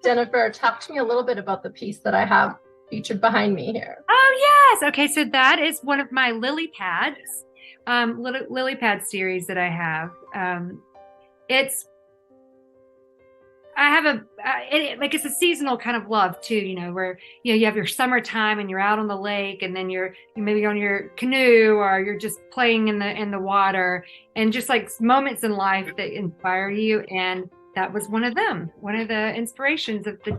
Jennifer, talk to me a little bit about the piece that I have featured behind me here. Oh, yes. Okay. So that is one of my lily pads, lily pad series that I have. It's, I have like it's a seasonal kind of love too, where, you have your summertime and you're out on the lake and then you're maybe on your canoe or you're just playing in the water and just like moments in life that inspire you. And that was one of them, one of the inspirations of the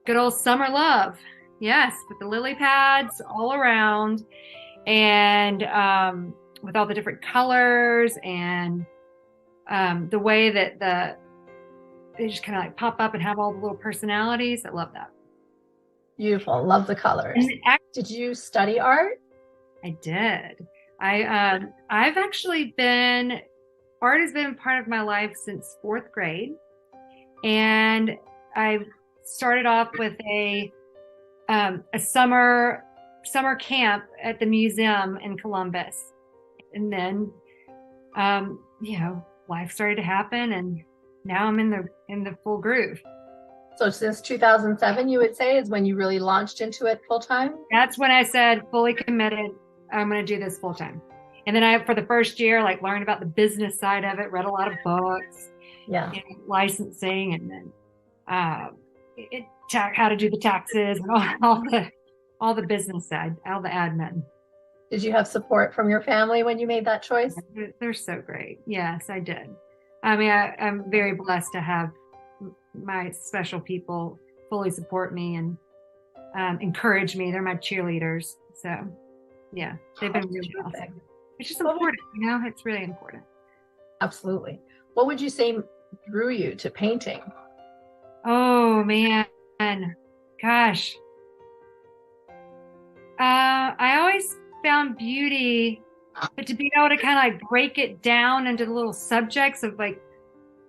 good old summer love. Yes, with the lily pads all around and with all the different colors and the way that they just kind of like pop up and have all the little personalities. I love that. Beautiful. Love the colors. Did you study art? I did. I've actually art has been part of my life since fourth grade. And I started off with a summer camp at the museum in Columbus. And then, life started to happen and now I'm in the full groove. So since 2007, you would say, is when you really launched into it full time? That's when I said, fully committed, I'm going to do this full time. And then for the first year, like learned about the business side of it, read a lot of books, licensing, and then how to do the taxes and all the business side, all the admin. Did you have support from your family when you made that choice? They're so great. Yes, I did. I mean, I'm very blessed to have my special people fully support me and encourage me. They're my cheerleaders. So, yeah, they've been really awesome. It's just important, it's really important. Absolutely. What would you say drew you to painting? Oh, man. Gosh. I always found beauty, but to be able to kind of like break it down into the little subjects of like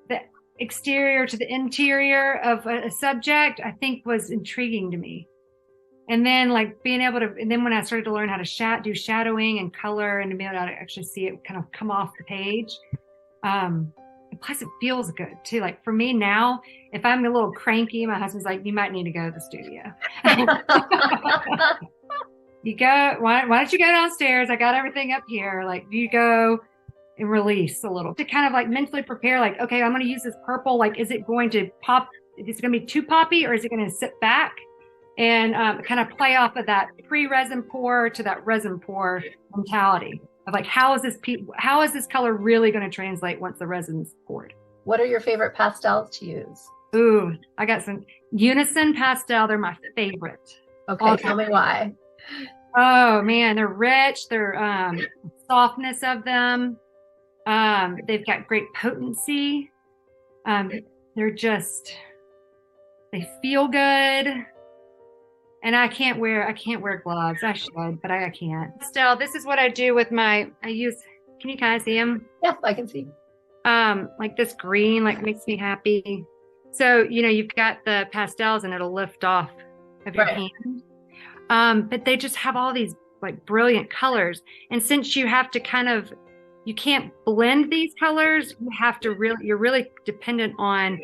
the exterior to the interior of a subject, I think was intriguing to me. And then like being able to, and then when I started to learn how to do shadowing and color and to be able to actually see it kind of come off the page. Plus it feels good too. Like for me now, if I'm a little cranky, my husband's like, you might need to go to the studio. You go, why don't you go downstairs? I got everything up here. Like you go and release a little to kind of like mentally prepare, like, okay, I'm going to use this purple. Like, is it going to pop? Is it going to be too poppy or is it going to sit back? And kind of play off of that pre-resin pour to that resin pour mentality of like, how is this color really going to translate once the resin's poured? What are your favorite pastels to use? Ooh, I got some Unison pastel. They're my favorite. Okay, tell me why. Oh man, they're rich. They're softness of them. They've got great potency. They feel good. And I can't wear gloves. I should, but I can't. Still, this is what I do with can you kind of see them? Yes, I can see. Like this green, like makes me happy. So, you've got the pastels and it'll lift off of your hand. But they just have all these like brilliant colors. And since you have to you can't blend these colors, you're really dependent on,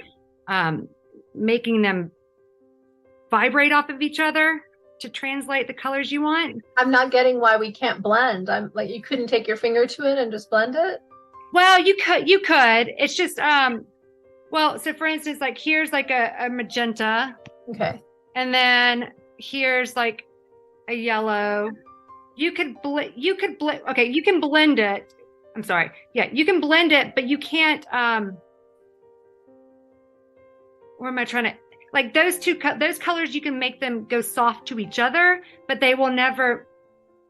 making them vibrate off of each other to translate the colors you want. I'm not getting why we can't blend. I'm like, you couldn't take your finger to it and just blend it? Well, you could. It's just, so for instance, like here's like a magenta. Okay. And then here's like a yellow. You can blend it. I'm sorry. Yeah, you can blend it, but you can't, where am I trying to, like those colors, you can make them go soft to each other, but they will never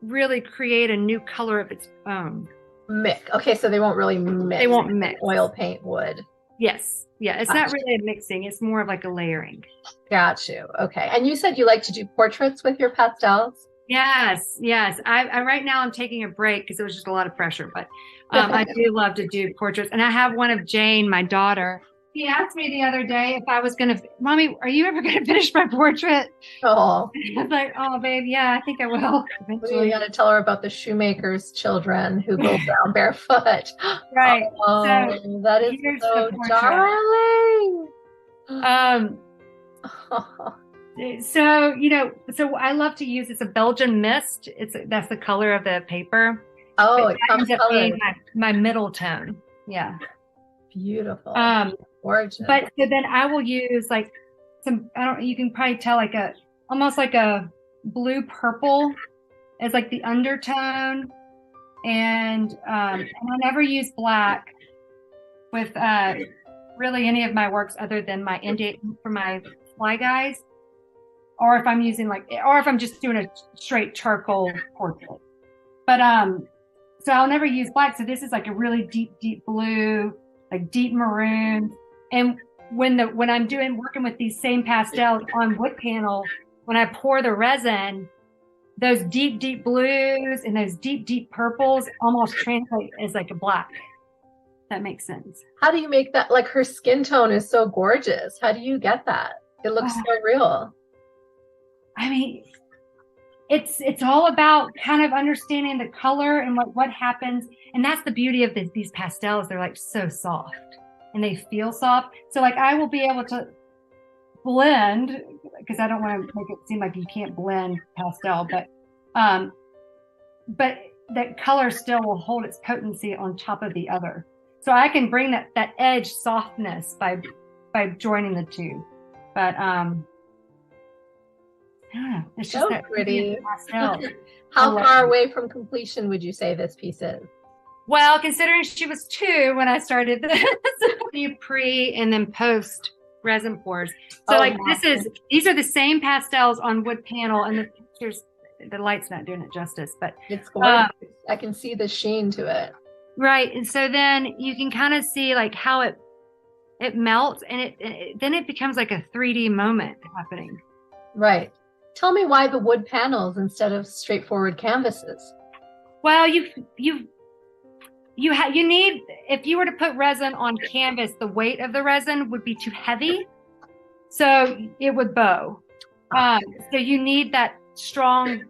really create a new color of its own. Mix. Okay, so they won't really mix. They won't mix. Oil paint would. Yes. Yeah, it's not really a mixing. It's more of like a layering. Got you. Okay. And you said you like to do portraits with your pastels? Yes. I right now I'm taking a break because it was just a lot of pressure, but I do love to do portraits. And I have one of Jane, my daughter. She asked me the other day if I was going to, Mommy, are you ever going to finish my portrait? Oh. I was like, oh, babe, yeah, I think I will. Eventually. You got to tell her about the shoemaker's children who go down barefoot. Right. Oh, so that is so darling. So, so I love to use, it's a Belgian mist. That's the color of the paper. Oh, But it that comes ends up colored. being my middle tone. Yeah. Beautiful. Gorgeous. But so then I will use like you can probably tell like almost like a blue purple as like the undertone. And I never use black with really any of my works other than my India for my fly guys, or if I'm using or if I'm just doing a straight charcoal portrait. But so I'll never use black. So this is like a really deep blue, like deep maroon. And when I'm working with these same pastels on wood panel, when I pour the resin, those deep blues and those deep purples almost translate as like a black. That makes sense. How do you make that? Like, her skin tone is so gorgeous. How do you get that? It looks so real. I mean, it's all about kind of understanding the color and what happens. And that's the beauty of these pastels. They're like so soft and they feel soft. So like I will be able to blend, because I don't want to make it seem like you can't blend pastel, but that color still will hold its potency on top of the other. So I can bring that edge softness by joining the two. But I don't know. It's just So that pretty. pastel. How far away from completion would you say this piece is? Well, considering she was 2 when I started this, you pre and then post resin pours. So these are the same pastels on wood panel, and the pictures, the light's not doing it justice, but it's gorgeous. I can see the sheen to it. Right. And so then you can kind of see like how it melts, and then it becomes like a 3D moment happening. Right. Tell me why the wood panels instead of straightforward canvases. Well, you need, if you were to put resin on canvas, the weight of the resin would be too heavy, so it would bow. So you need that strong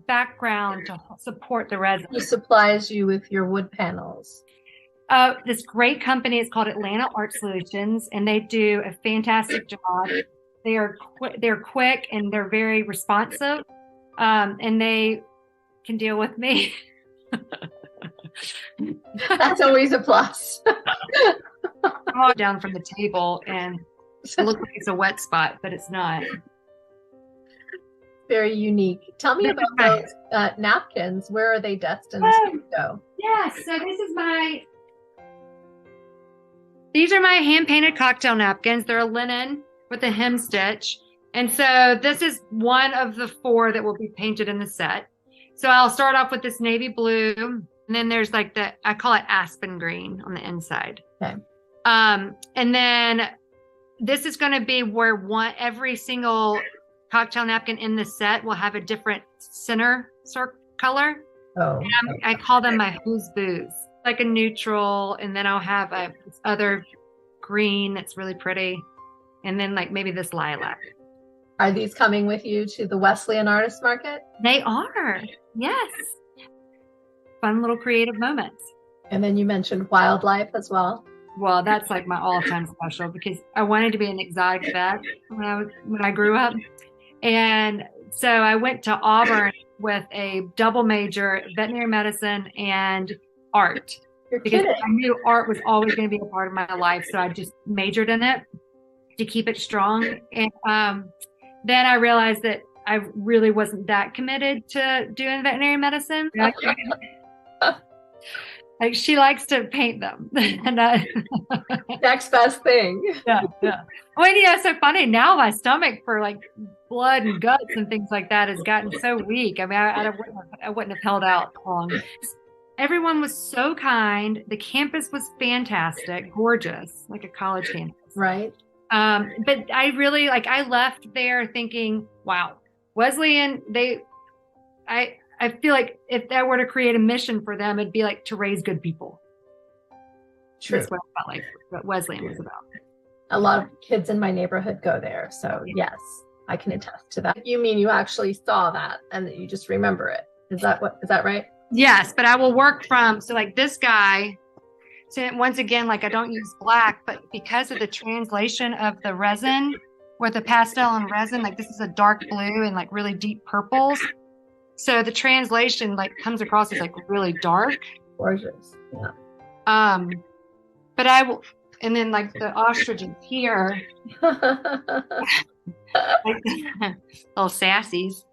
background to support the resin. Who supplies you with your wood panels? This great company is called Wesleyan Artist Solutions, and they do a fantastic job. They're quick and they're very responsive, and they can deal with me. That's always a plus. I'm down from the table and it looks like it's a wet spot, but it's not. Very unique. Tell me about those napkins. Where are they destined to go? Yeah, so these are my hand-painted cocktail napkins. They're a linen with a hem stitch. And so this is one of the 4 that will be painted in the set. So I'll start off with this navy blue, and then there's like I call it aspen green on the inside. Okay. And then this is going to be where every single cocktail napkin in the set will have a different center color. Oh. And I call them my who's booze, like a neutral, and then I'll have this other green that's really pretty, and then like maybe this lilac. Are these coming with you to the Wesleyan Artist Market? They are, yes. Fun little creative moments. And then you mentioned wildlife as well. Well, that's like my all-time special, because I wanted to be an exotic vet when I grew up. And so I went to Auburn with a double major, veterinary medicine and art. Because I knew art was always going to be a part of my life. So I just majored in it to keep it strong. And then I realized that I really wasn't that committed to doing veterinary medicine. Like, she likes to paint them. And next best thing. Yeah. Well, it's so funny. Now my stomach for like blood and guts and things like that has gotten so weak. I mean, I wouldn't have held out long. Everyone was so kind. The campus was fantastic, gorgeous, like a college campus. Right. But I really, I left there thinking, wow, Wesleyan, I feel like if I were to create a mission for them, it'd be like to raise good people. True. That's what I felt like what Wesleyan was about. A lot of kids in my neighborhood go there. So yes, I can attest to that. You mean you actually saw that and that you just remember it? Is that right? Yes, but I will work so like this guy, so once again, like I don't use black, but because of the translation of the resin, with a pastel and resin. Like this is a dark blue and like really deep purples. So the translation like comes across as like really dark. Gorgeous. Yeah. But I will, and then like the ostriches here, like, little sassies.